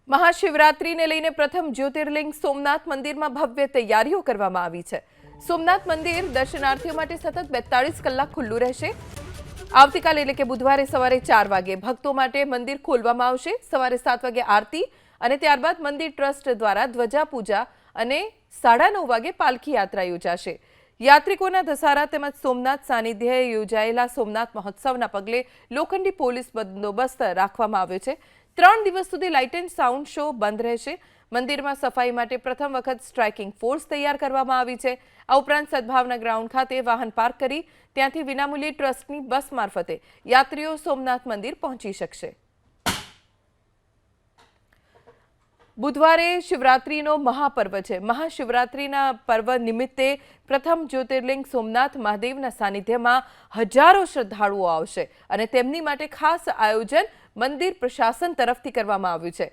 મહાશિવરાત્રીને લઈને પ્રથમ જ્યોતિર્લિંગ સોમનાથ મંદિરમાં ભવ્ય તૈયારીઓ કરવામાં આવી છે। સોમનાથ મંદિર દર્શનાર્થીઓ માટે સતત 42 કલાક ખુલ્લું રહેશે। આવતીકાલે એટલે કે બુધવારે સવારે 4 વાગે ભક્તો માટે મંદિર ખોલવામાં આવશે। સવારે 7 વાગે આરતી અને ત્યારબાદ મંદિર ટ્રસ્ટ દ્વારા ધ્વજા પૂજા અને 9:30 વાગે પાલખી યાત્રા યોજાશે। યાત્રિકોના ધસારા તેમજ સોમનાથ સાનિધ્યે યોજાયેલા સોમનાથ મહોત્સવના પગલે લોખંડી પોલીસ બંદોબસ્ત રાખવામાં આવ્યો છે। 3 દિવસ સુધી લાઇટ એન્ડ સાઉન્ડ શો બંધ રહેશે। મંદિરમાં સફાઈ માટે પ્રથમ વખત સ્ટ્રાઇકિંગ ફોર્સ તૈયાર કરવામાં આવી છે। આ ઉપરાંત સદભાવના ગ્રાઉન્ડ ખાતે વાહન પાર્ક કરી ત્યાંથી વિનામૂલ્યે ટ્રસ્ટની બસ મારફતે યાત્રીઓ સોમનાથ મંદિર પહોંચી શકશે। બુધવારે શિવરાત્રીનો મહાપર્વ છે। મહાશિવરાત્રીના પર્વ નિમિત્તે પ્રથમ જ્યોતિર્લિંગ સોમનાથ મહાદેવના સાનિધ્યમાં હજારો શ્રદ્ધાળુઓ આવશે અને તેમની માટે ખાસ આયોજન મંદિર પ્રશાસન તરફથી કરવામાં આવ્યું છે।